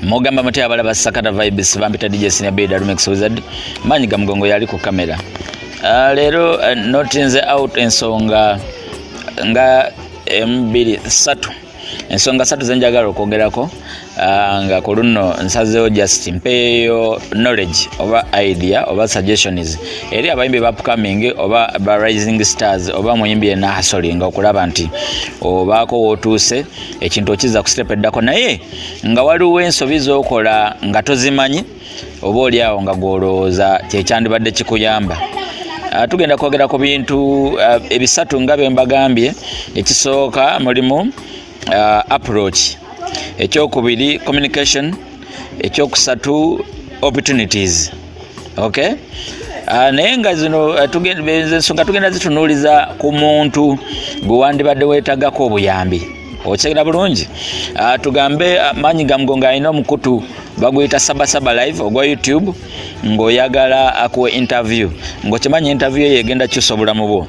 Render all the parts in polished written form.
Mogamba mate abalaba Sakata vibes bampita Dj.Senior'B Darumix Wizard Manya Mugongo yali ku kamera. Lero notinze out ensonga nga M23 ensonga 3 zenjagala okwogerako nga kuluno nsazeo just mpeyo knowledge oba idea oba suggestions eri abayimbi ba upcoming oba ba rising stars oba muyimbi na hustling okulaba nti obako wotuse ekintu kiza ku step eddako naye nga waliwo ensobi zokola nga tozimanyi oba oli awo nga gwolooza kyekyandibadde kikuyamba. Tugenda kwogera ku bintu ebisatu nga bye mbagambye. Ekisooka mulimu approach, ekyokubiri communication, ekyokusatu opportunities. Okay, naye nga zino tugenda zitunuuliza ku muntu gwe wandibadde weetagako obuyambi. Okyegera bulungi. Tugambe Manya Mugongo alina omukutu baguyita Saba live ogwa YouTube ng'oyagala akuwe interview ng'okimanyi interview yegenda kyusa obulamu bwo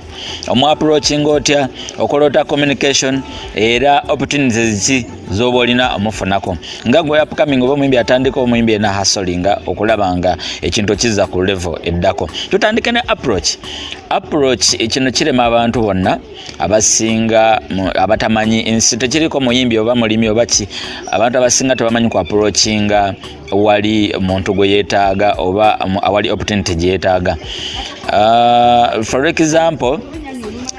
omu approaching otya okolota communication era opportunities zi zoba olina omufunako nga gwe upcoming oba muyimbi atandika omuyimbi na hustlinga okulaba nga ekintu kiza ku level eddako. Tutandike ne approach ekino kirema abantu bonna abasinga abatamanyi ensi tekiriko muyimbi oba mulimi oba ki abantu abasinga tebamanyi ku approachinga wali muntu gwe yeetaaga oba awali opportunity gye yeetaaga. For example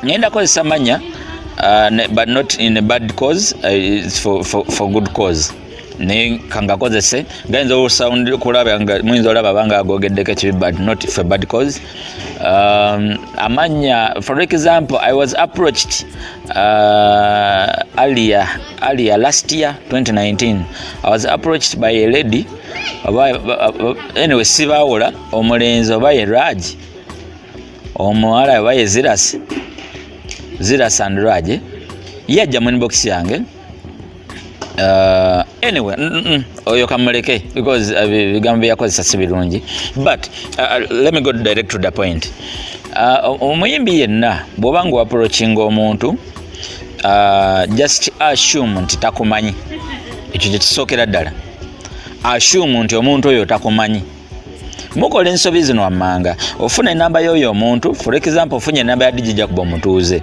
ngenda kozesa Manya but not in a bad cause, it's for good cause. Ne kanga kozese gayinza sound kulaba nga muyinza olaba banga agogeddeko kibi but not for bad cause. Amanya, for example, I was approached earlier last year 2019. I was approached by a lady anyway sibawola omulenzi oba ye Raj omuwala oba ye Ziras and Raj yajja mu inbox yange. Anyway, oyo kamuleke because bigambo byakozesa si birungi, but let me go direct to the point. Omuyimbi yenna bw'obanga approaching omuntu just assume nti takumanyi. Ekyo kye kisookera ddala. Assume nti omuntu oyo takumanyi. Mukola ensobi zino wammanga ofuna enamba y'oyo omuntu, for example ofunye enamba ya Dj.Senior'B omutuuze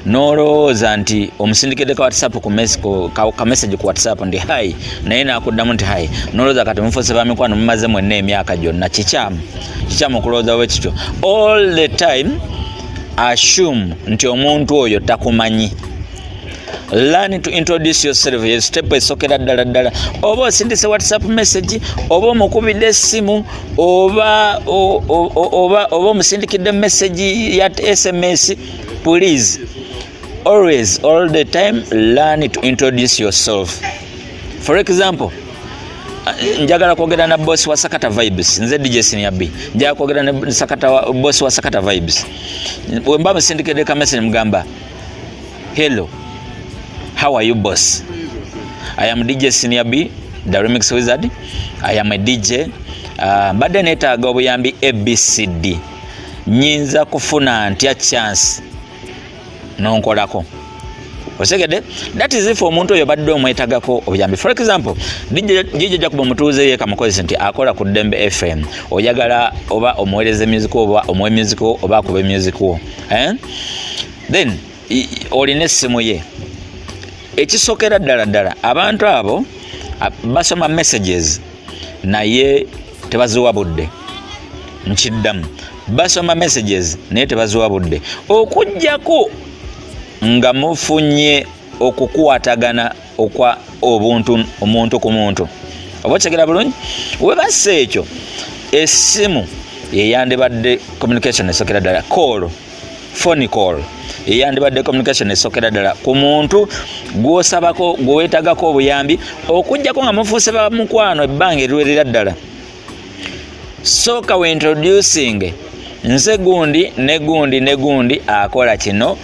n'olowooza nti omusindikidde ka WhatsApp ka message ku WhatsApp ndi hi naye nakuddamu nti hi n'olowooza kati mufuuse ba mikwano mumaze mwenna emyaka gyonna. Kikyamu okulowooza bwe kityo. All the time assume nti omuntu oyo takumanyi. Learn to introduce yourself. Yes, step esokera ddala oba osindise WhatsApp message oba omukubidde essimu oba omusindikidde message ya SMS. Please always all the time learn to introduce yourself. For example, njagala kwogera na boss wa Sakata vibes nze Dj.Senior'B njagala kwogera na boss wa Sakata vibes wemba musindikidde ka message mugamba hello, how are you, boss? I am Dj.Senior'B, the remix wizard. I am a DJ. Badde neetaaga obuyambi ABCD. Nyinza kufuna ntya chance nonkolako. Osegede? That is if omuntu oyo badde omwetagako obuyambi. For example, Dj.Senior'B omutuuze ye kamukozesa nti akola ku Dembe FM. Oyagala oba omuweereze music oba omuwe music oba akube music wo. Then olina essimu ye. Ekisokera ddala abantu abo basoma messages naye tebaziwa budde. Nkiddamu basoma messages naye tebaziwa budde okujjako nga mufunye okukwatagana okwa omuntu ku muntu. Oba kyegera bulungi we basse ekyo essimu yeyandibadde communication esokera ddala phone call eyandibadde communication esokera ddala ku muntu gw'osabako gweweetagako obuyambi okujjako nga mufuuse ba mukwano ebbanga eriwerera ddala. Sooka we introducing nze gundi ne gundi akola kino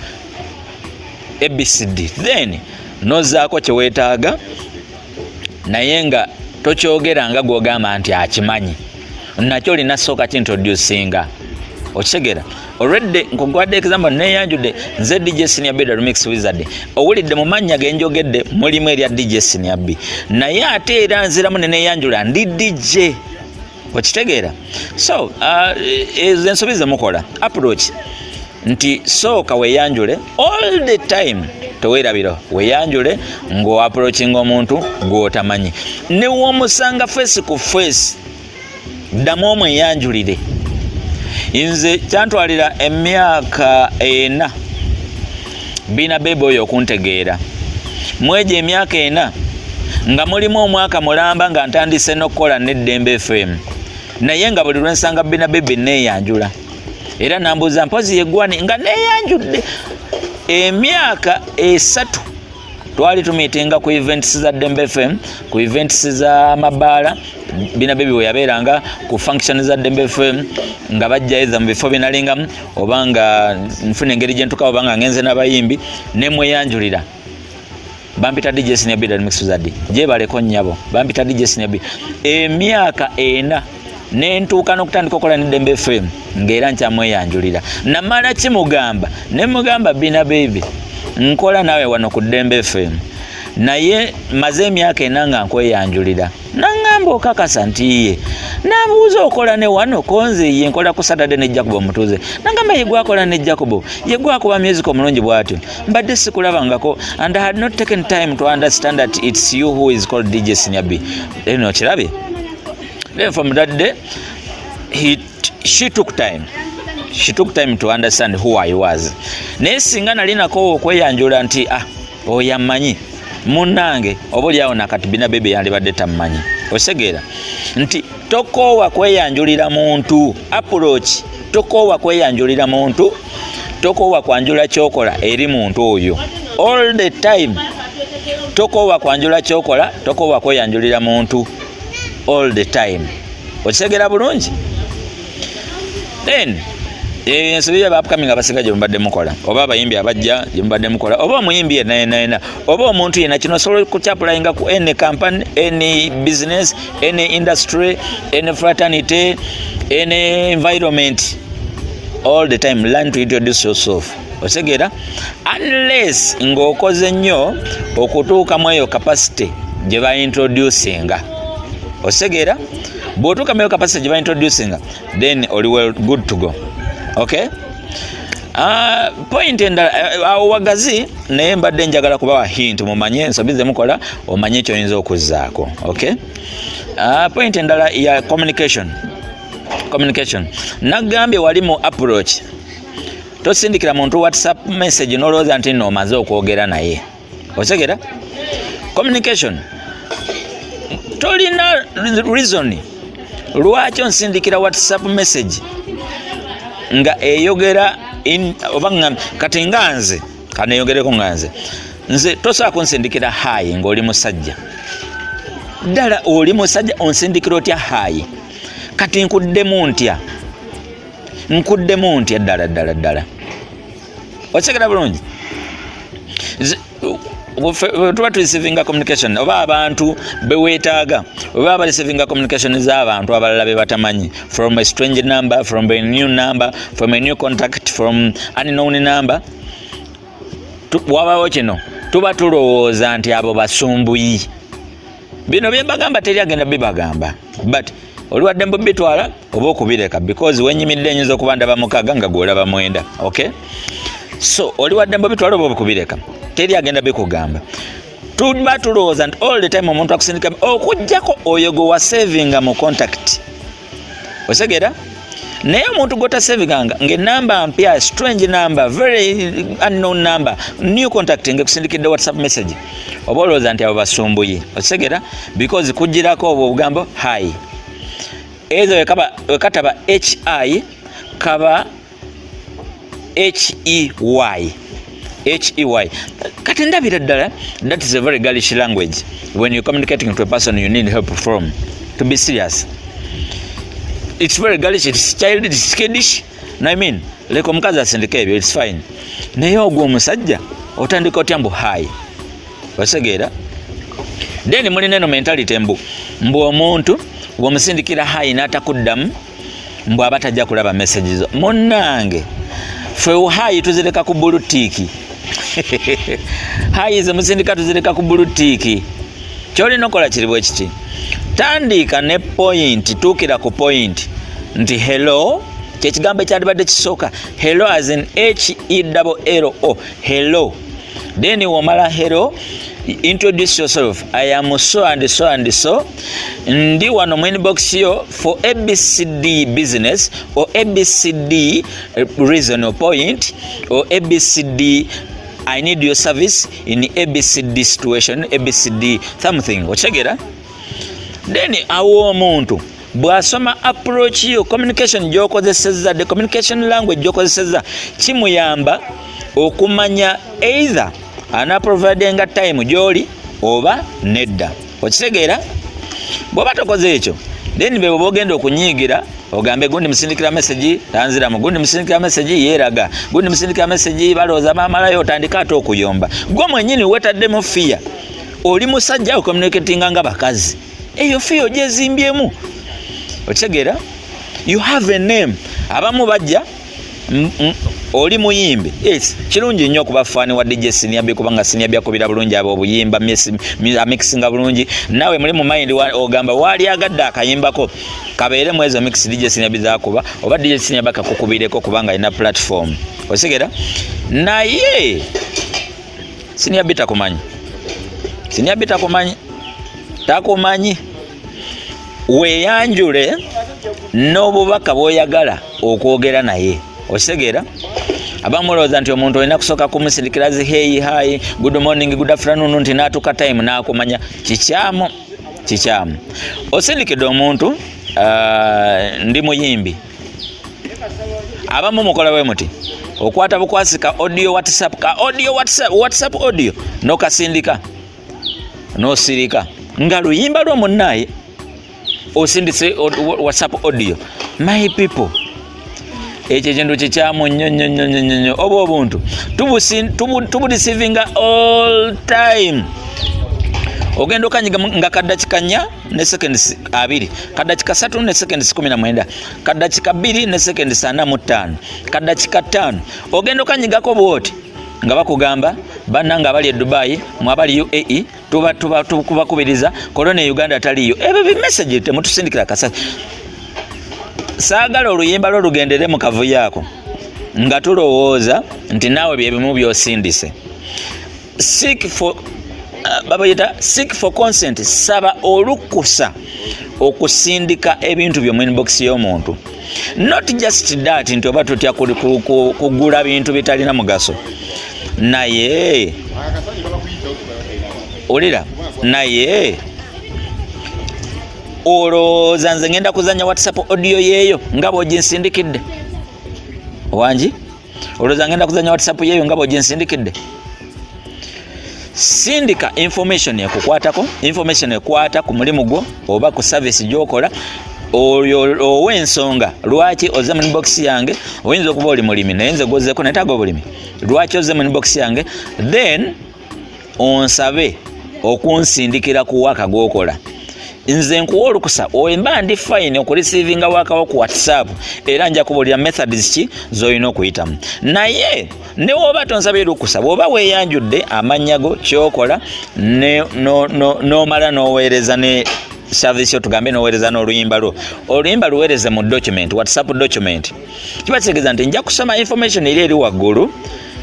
ABCD, then nozaako kye weetaaga naye nga tokyogera nga gw'ogamba nti akimanyi nakyo olina sooka kintroducinga. okitegeera already nkugwadde example neyanjudde nze Dj.Senior'B remix wizard owulidde mu mannya genjogedde mulimu erya Dj.Senior'B naye ate era nziramu neneyanjula ndi DJ okitegeera so ezo ensobi ze mukola approach nti sooka weyanjule all the time towerabiro weyanjule ngo approaching omuntu gwotamanyi ne womusanga face ku face ddamu omweyanjulire nze kyantwalira emyaka 4 bina bebe oyo okuntegeera mweje emyaka 4 nga mulimu omwaka mulamba nga ntandise n'okukola n'Eddembe FM naye nga buli lwensanga bina bebe neyanjula era nambuuza mpozi yeggwani nga neyanjudde emyaka 3 twali tumitinga ku events za Dembe FM ku events za Mabaala bina bebe we yabeeranga ku function za Dembe FM nga bajja mu bifo binalingamu oba nga nfuna engeri gye ntuka oba nga ngenze n'abayimbi nemweyanjulira bampita Dj.Senior'B remix wizard gye baleko nnyabo bampita Dj.Senior'B emyaka 4 nentuuka n'okutandika okukola n'Eddembe FM ng'era nkyamweyanjulira namala kimugamba ne mugamba bina bebe nkola nawe wano ku Dembe FM naye maze emyaka 4 nga nkweyanjulira nangamba okakasa nti ye nabuuza okola ne wano konze ye nkola ku Saturday ne Jacob omutuuze nangamba ye gwakola ne Jacob ye gwakuba music omulungi bw'atyo mbadde sikulabangako and I had not taken time to understand that it's you who is called Dj.Senior'B eno kirabe. Then from that day, she took time. She took time to understand who I was. Nesinga nalinako okweyanjula nti oyamanyi munange obuli awo nakati bina bebe yandibadde tamanyi. Osegeera nti tokoowa kweyanjulira muntu approach tokoowa kweyanjulira muntu tokoowa kwanjula kyokola eri muntu oyo all the time tokoowa kwanjula kyokola tokoowa kweyanjulira muntu all the time okisegera bulungi then ensobi ya upcoming abasiga gye mbadde mukola oba abayimbi abajja gye mbadde mukola oba omuyimbi yenna oba omuntu yenna kino solo kuchapulayinga ku any company any business any industry any fraternity any environment all the time learn to introduce yourself okisegera unless ng'okoze nnyo okutuukamu eyo capacity gye baintroducinga osegera botuka meyo capacity gye introducing then all well good to go okay point endala wagazi naye mbadde njagala kubawa hint mumanye ensobi ze mukola omanye ekyoyinza okuzzaako okay point endala ya communication nagambye wali mu approach tosindikira muntu WhatsApp message nolowooza nti nno omaze okwogera naye osegera communication tolina reason lwaki onsindikira WhatsApp message nga eyogera obanga kati nganze kaneyogereko nganze nze tosobola kunsindikira hayi ng'oli musajja ddala oli musajja onsindikira otya hayi kati nkuddemu ntya ddala okitegeera bulungi tuba receiving communication oba abantu bewetaaga oba receiving communication z'abantu abalala be batamanyi from a strange number from a new number from a new contact from unknown number wabawo kino tuba tulowooza nti abo basumbuyi bino bye bagamba teri agenda bibagamba but oliwadde mbu bitwala oba okubireka because wenyimidde nyinza okuba ndaba mukaga nga gwolaba mwenda okay so oliwadde mbu bitwala oba okubireka teri agenda bikugamba tuba tulowooza nti all the time omuntu akusindika okujjako oyo gwe wasavinga mu contact osegera naye omuntu gotasavinganga ng'enamba mpya strange number very unknown number new contact ng'ekusindikidde WhatsApp message oba olowooza nti abo basumbuyi osegera because kujjirako obwo obugambo hi ezo wekataba hi kaba HEY kati ndabira ddala that is a very girlish language when you're communicating to a person you need help from to be serious it's very girlish it's childish it's kiddish no I mean leko omukazi asindika ebyo it's fine naye ogwo omusajja otandika otya mbu hi osegeera then mulina eno mentality mbu omuntu bw'omusindikira hi n'atakuddamu mbw abatajja kulaba messages munnange fe hayi tuzireka ku bulutiki hayi ze musindika tuzireka ku bulutiki kyolina okola kiri bwe kiti tandika ne point tuukira ku point nti hello kyekigambo ekyalibadde kisooka hello as in HELLO hello then womala hello introduce yourself. I am so and so and so. Ndi wano mu inbox yo for ABCD business or ABCD reason or point or ABCD I need your service in ABCD situation, ABCD something. Ochegera? Then awo omuntu bwasoma approach yo communication gyokozeseza the communication language gyokozeseza kimuyamba okumanya either ana providing time gyoli oba nedda. Okitegeera? Bw'oba tokoze ekyo then bwe bogenda okunyigira ogambe gundi musindikira message tanzira mu gundi musindikira message yeeraga gundi musindikira message balooza bamalayo otandika ate okuyomba gwe mwennyini wetaddemu fear oli musajja ocommunicatinga nga bakazi eyo fear ogyezimbyemu. Okitegeera? You have a name. Abamu bajja oli muyimbi. Yes, kirungi nnyo kuba fani wa Dj.Senior'B kubanga Senior'B akubira bulungi abo obuyimba mixinga bulungi. Nawe muli mu mind ogamba wali agadde akayimbako kabeere mu ezo mix Dj.Senior'B zakuba oba Dj.Senior'B akakukubireko kubanga ina platform. Osigera? Naye Senior'B takumanyi. Senior'B takumanyi. Takumanyi. Weyanjule n'obubaka bw'oyagala okwogera naye. Osigera? Abamulooza nti omuntu olina kusooka kumusindikira zi hey hi good morning good afternoon nti naatuka time naakumanya kikyamu. Osindikidde omuntu ndi muyimbi. Abamu mukola bwe muti okwata bukwasika audio WhatsApp audio n'okasindika n'osirika nga luyimba lwo munnaye osindise WhatsApp audio. My people, ekyo kintu kikyamu nnyo oba obuntu tubudisivinga all time. Ogenda okanyiga nga kaddakika 4 ne seconds 2 kaddakika 3 ne seconds 19 kaddakika 2 ne seconds 45 kaddakika 5 ogenda okanyigako bwoti nga bakugamba bannanga abali e Dubai mwabali UAE tubakubiriza korona Uganda taliyo. Ebyo bi message temutusindikira kasa. Saagala oluyimba lwo lugendere mu kavu yako nga tulowooza nti naawe bye bimu byosindise. Seek for consent. Saba olukusa okusindika ebintu byo mu inbox y'omuntu. Not just that nti oba tutya kugula bintu bitalina mugaso. Naye olira naye olowooza nze ngenda kuzanya WhatsApp audio yeeyo nga bw'oginsindikidde wangi? Olowooza ngenda kuzanya WhatsApp yeeyo nga bw'oginsindikidde? Sindika information ekukwatako, information ekwata ku mulimu gwo oba ku service gy'okola. Ow'ensonga lwaki oze mu inbox yange oyinza okuba oli mulimi naye nze gwozeeko netaaga obulimi lwaki oze mu inbox yange then onsabe okunsindikira ku waka gw'okola. Nze nkuwa olukusa oyimba ndi fine okureceiving wakawo ku WhatsApp era nja kubuulira methods ki z'olina okuyitamu. Naye ne woba tonsabye lukusa bw'oba weeyanjudde amannya go kyokola n'omala n'oweereza ne service yo tugambe n'oweereza n'oluyimba lwo oluyimba luweereze mu document WhatsApp document kiba kitegeeza nti nja kusoma information eri waggulu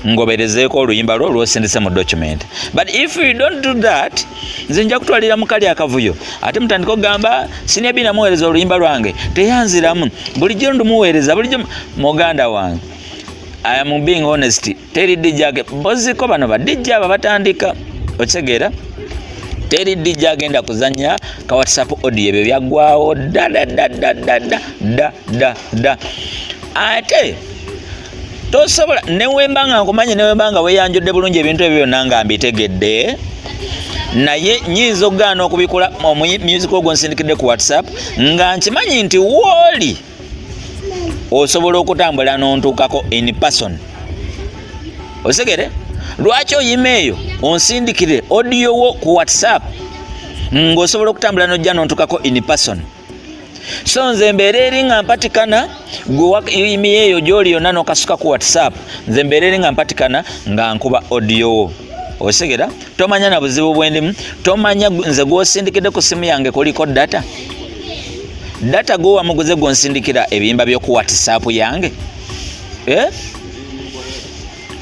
ngoberezeeko oluyimba lwo lwosindise mu document. But if you don't do that nze nja kutwalira mu kali akavuyo ate mutandika okugamba Senior'B namuweereza oluyimba lwange teyanziramu bulijjo ndumuweereza bulijjo. Muganda wange I am being honest. Teri DJ boziko bano ba DJ abatandika okitegeera teri DJ agenda kuzanya ka WhatsApp audio ebyo byaggwawo da ate tosobola newembanga nkumanye newembanga weyanjudde bulungi ebintu ebyo byonna nga mbitegedde naye nyinza okugaana okubikola music ogwo nsindikidde ku WhatsApp nga nkimanyi nti wooli osobola okutambula n'ontuukako in person. Osegere lwaki oyima eyo onsindikire audio wo ku WhatsApp ng'osobola okutambula n'ojja n'ontuukako in person. So nze mbeera eri nga mpatikana gwe eyo gy'oli yonna n'okasuka ku WhatsApp, nze mbeera eri nga mpatikana nga nkuba audio. Osegera tomanya na buzibu bwendimu, tomanya nze gw'osindikidde ku simu yange kuliko data gwe wamuguze gw'onsindikira ebiyimba by'oku WhatsApp yange.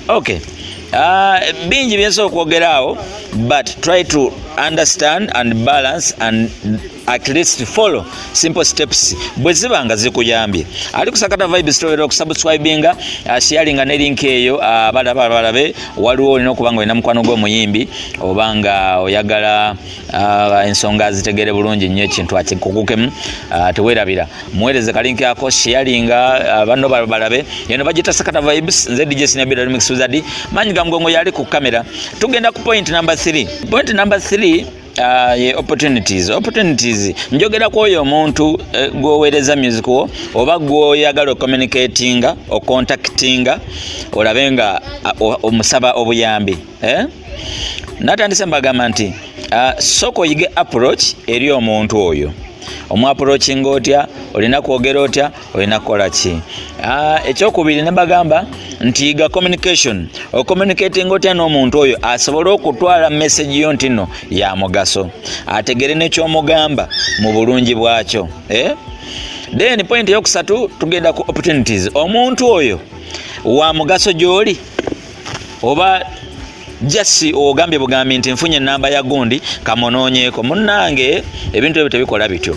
Okay. Bingi byensobola okwogeraawo, but try to understand and balance and at least follow simple steps bwe ziba nga zikuyambye. Ali ku Sakata Vibes toyera okusubscribinga, sharinga ne link eyo balabe waliwo olina okuba nga olina mukwano gw'omuyimbi oba nga oyagala ensonga zitegere bulungi nnyo ekintu akikugukemu, teweerabira muweereze kalinki ako, sharinga banno balabe. Eno bagita Sakata Vibes, nze Dj.Senior'B remix wizard, Manya Mgongo yali ku kamera. Tugenda ku point number 3. Point number 3 opportunities. Njogera ku oyo omuntu gwoweereza music wo oba gwoyagala communicatinga o contactinga olabe nga omusaba obuyambi. Natandise mbagamba nti soko oyige approach eri omuntu oyo. Approaching otya, olina kwogera otya, olina kukola ki. Ekyokubiri ne bagamba nti yiga communication. Communicating otya n'omuntu oyo asobola okutwala message yo nti no ya mugaso, ategere n'ekyomugamba mu bulungi bwakyo. Then point yokusatu tugenda ku opportunities. Omuntu oyo wa mugaso gy'oli oba jasi ogambye bugambi nti nfunye namba ya gundi kamonoonyeeko. Munnange ebintu ebyo tebikola bityo.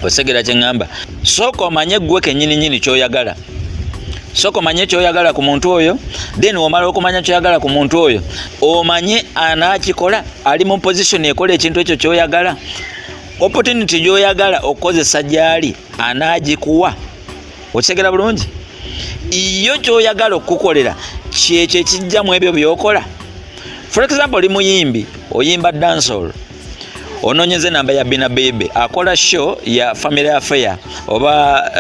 Osegera kye ngamba, soko omanye gwe kennyini ky'oyagala. Soko omanye ky'oyagala ku muntu oyo, then omala okumanya ky'oyagala ku muntu oyo, omanye anaakikola, ali mu position ekola ekintu ekyo ky'oyagala. Opportunity gy'oyagala okukozesa gy'ali anaagikuwa. Osegera bulungi? Iyo ky'oyagala okukolera kyekyo ekijjamu ebyo by'okola. For example, oli muyimbi, oyimba dancehall, ononyeze namba ya Bina Baby, akola show ya family affair oba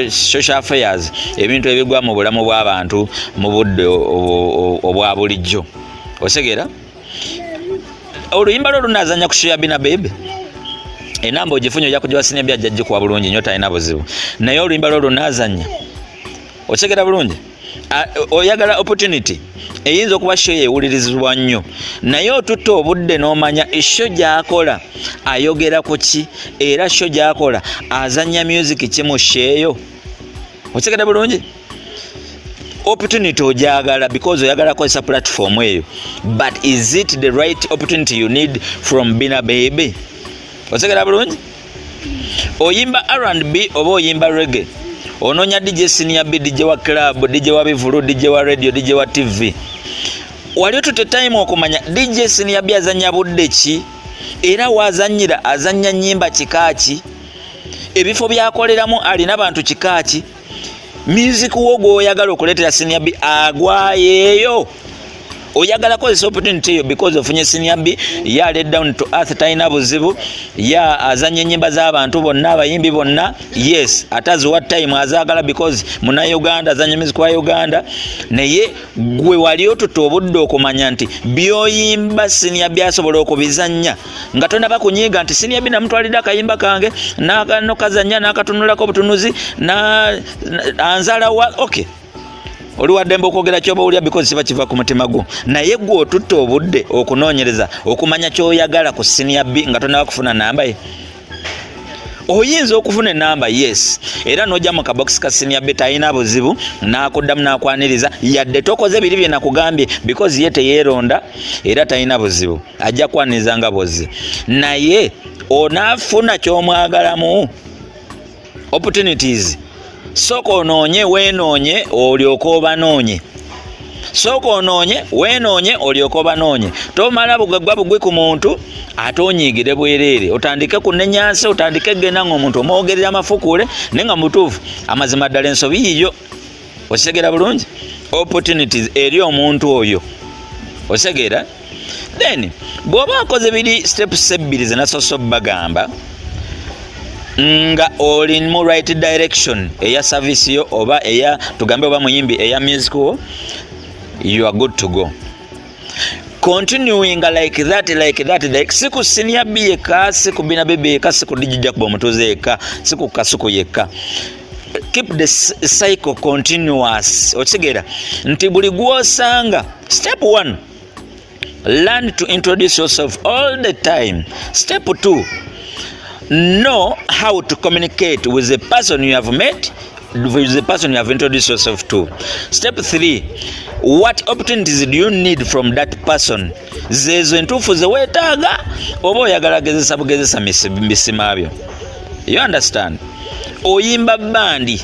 social affairs, ebintu ebigwa mu bulamu bw'abantu mu budde obwa bulijjo. Osegera? Oluyimba lwo lunazanya ku show ya Bina Baby, enamba ogifunye ojja kujja Senior'B ajja kuwa bulungi nnyo, talina buzibu. Naye oluyimba lwo lunazanya. Osegera bulungi? Oyagala opportunity eyinza okuba show yewulirizibwa nnyo, naye otutta obudde n'omanya show gy'akola ayogera ku ki era show gy'akola azanya music ki mu show eyo. Otegedde bulungi? Opportunity ogyagala because oyagala kozesa platform eyo, but is it the right opportunity you need from Bina Baby? Otegedde bulungi? Oyimba R&B oba oyimba reggae, ononya Dj.Senior'B, DJ wa club, DJ wa bivulu, DJ wa radio, DJ wa TV. Wali otute time okumanya Dj.Senior'B azanya budde ki era wazanyira azanya nnyimba kikaaki, ebifo byakoleramu alina bantu kikaaki, music wo gwoyagala okuleetera Senior'B agwayeeyo. Oyagala kozesa opportunity eyo because ofunye Senior'B ya let down to earth, talina buzibu, ya azanye ennyimba z'abantu bonna, abayimbi bonna. Yes, ataziwa time azaagala because muna Uganda azanye music wa Uganda, naye gwe wali otutta obudde okumanya nti byoyimba Senior'B asobola okubizanya nga tonaba kunyiiga nti Senior'B namutwalidde akayimba kange n'akazanya n'akatunulako obutunuzi anzala wa okay. Oli waddembe okwogera kyoba olya because kiba kiva ku mutima gwo, naye gwe otutta obudde okunoonyereza okumanya ky'oyagala ku Senior'B nga tonaba kufuna namba ye. Oyinza okufuna enamba, yes, era n'ojja mu kabox ka Senior'B talina buzibu, n'akuddamu n'akwaniriza yadde tokoze biri bye nakugambye because ye teyeeronda era talina buzibu, ajja kwaniriza nga bwozze, naye onaafuna ky'omwagalamu. Opportunities soko onoonye weenoonye olyoka obanoonye. Soko onoonye weenoonye olyoka obanoonye. Tomala bugagwa bugwi ku muntu ate onyiigire bwereere, otandike kunenyansa, otandike genda ng'omuntu omwogerera amafukule naye nga mutuufu amazima ddala ensobi yiyo. Osegera bulungi? Opportunities eri omuntu oyo. Osegera? Then bw'oba akoze biri steps ebbiri ze nasoose bagamba nga oli mu right direction eya service yo oba eya tugambe oba muyimbi eya music wo, you are good to go. continuing like that siku senior B yeka siku bina bebe yeka siku DJ Mutuze yeka siku kasuku yeka. Keep the cycle continuous. Otegera nti buli gwosanga. Step 1, learn to introduce yourself all the time. Step 2, know how to communicate with the person you have met, with the person you have introduced yourself to. Step 3, what opportunities do you need from that person? Zezo entufu ze wetaaga oba oyagala gezesa bugezesa misimabyo. You understand? Oyimba bandi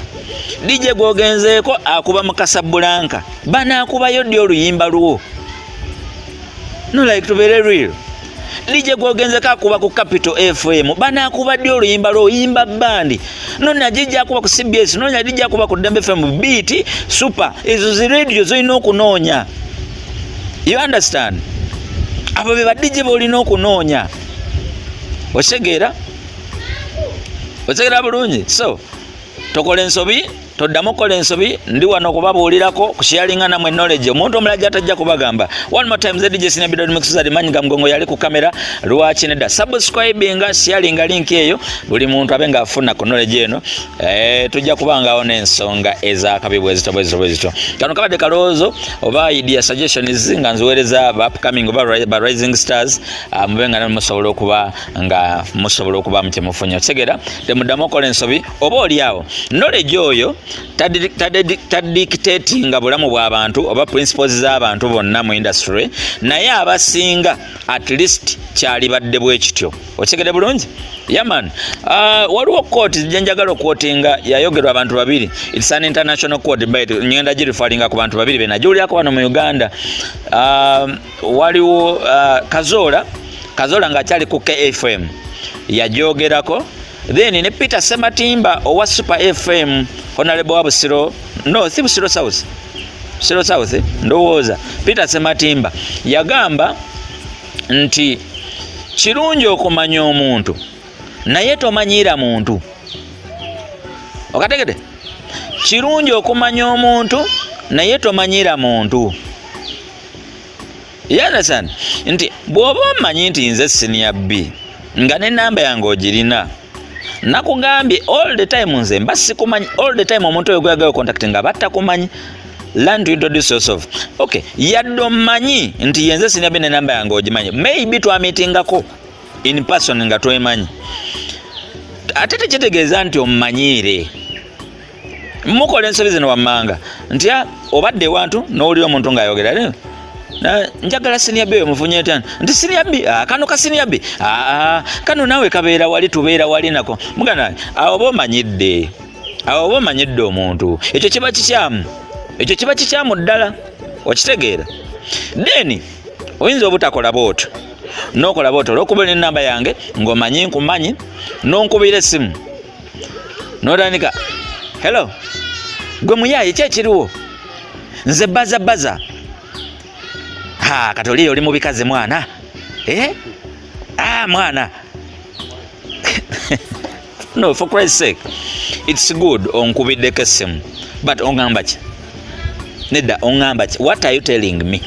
DJ gwogenzeeko akuba mu Casablanca bana akubayo ddi oluyimba luwo. No, like to be real. DJ gwogenzeeko akuba ku Capital FM bana akuba ddi oluyimba luwo yimba bandi. Nona DJ akuba ku CBS, nona DJ akuba ku Dembe FM Beat Super. Ezo zi radio zoyina okunoonya. You understand? Abo be ba DJ bolina okunoonya. Osegeera bulungi. So tokola ensobi, toddamu kola ensobi, ndi wano okubabuulirako kusharinga namwe knowledge. Omuntu omulala atajja kubagamba. One more time Dj.Senior'B Manya Mgongo yali ku kamera lwaki nedda. Subscribinga, sharinga link eyo buli muntu abenga afuna ku knowledge eno. Tujja kubangawo n'ensonga ez'akabibwe ezito. Kano kabadde kaloozo oba idea suggestions nga nziweereza ba upcoming oba ba rising stars mubenga namwe musobola okuba mukyemufunya. Tegera temuddamu kola ensobi oba oliawo knowledge oyo tadictatinga bulamu bw'abantu oba principles z'abantu bonna mu industry, naye abasinga at least kyali badde bwe kityo. Okigede bulungi? Yeah man. Waliwo quote jenjagala quotinga yayogerwa abantu babiri. It's an international quote but ngenda girifalinga ku bantu babiri bena juliako wano mu Uganda. Waliwo Kazola nga kyali ku KFM yajogerako. Then ne Peter Sematimba owa Super FM honorable wa Busiro, no si Busiro South, Busiro South ndowooza Peter Sematimba yagamba nti kirungi okumanya omuntu naye tomanyira muntu. Okategede? Kirungi okumanya omuntu naye tomanyira muntu. You understand? Nti bw'oba omanyi nti nze Senior'B nga ne namba yange ogirina nakugambye all the time nze mba sikumanyi, all the time omuntu oyo gwagala contact nga batakumanyi. Learn to introduce yourself. Okay, yaddo manyi nti yenze Senior'B ne namba yange ogimanyi, maybe twamitingako in person nga twemanyi, ate tekitegeeza nti omumanyire. Mukola ensobi zino wammanga nti obadde wantu n'oli omuntu ng'ayogera leo na njagala Senior'B mufunye etana nti Senior'B kano ka Senior'B kano nawe kabeera wali tubeera wali nako mugana awo bomanyidde omuntu ekyo kiba kikyamu ddala. Okitegeera? Then oyinza obutakola booto n'okola booto olw'okuba namba yange ng'omanyi nkumanyi n'onkubira essimu n'otandika hello gwe muyayi kyekiriwo nze baza katoli oli mu bikaze mwana mwana no, for Christ's sake, it's good onkubiddeko essimu but ongamba ki? Nedda ongamba ki? What are you telling me?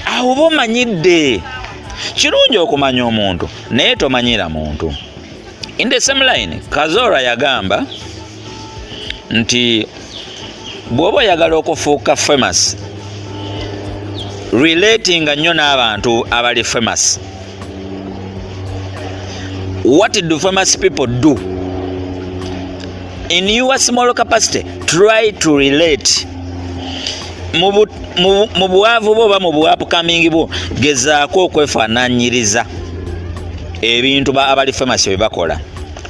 Awo bomanyidde. Kirungi okumanya omuntu naye tomanyira muntu. In the same line Kazola yagamba nti bw'oba oyagala okufuuka famous relating nnyo n'abantu abali famous. What do famous people do? In your small capacity, try to relate. Mu bwavu bo ba mu bwapukamiingi bo gezaako okwefaananyiriza ebintu abali famous bye bakola.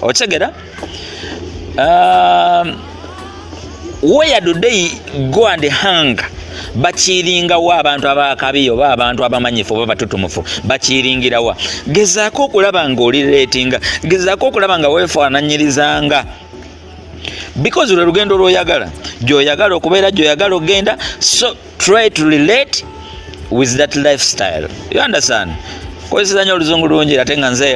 Okitegera? Where do they go and hang? Bakiringawo abantu abakabi oba abantu abamanyifu oba batutumufu bakiringirawa. Gezaako okulaba ng'oli ratinga, gezaako okulaba nga weefaananyirizanga, because lwe lugendo lw'oyagala gy'oyagala okubeera gy'oyagala ogenda. So try to relate with that lifestyle. You understand? kozesa nnyo oluzungu lungi ate nga nze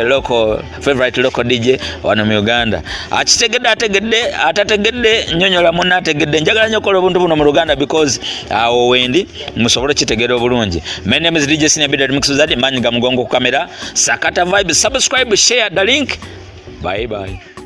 favorite local DJ wano mu Uganda. Akitegedde atategedde nnyonnyola munne ategedde. Njagala nnyo okukola obuntu buno mu Luganda because awo wendi musobole kitegeera obulungi. My name is Dj.Senior'B, Manya Mugongo ku kamera. Sakata Vibe, subscribe, share the link. Bye bye.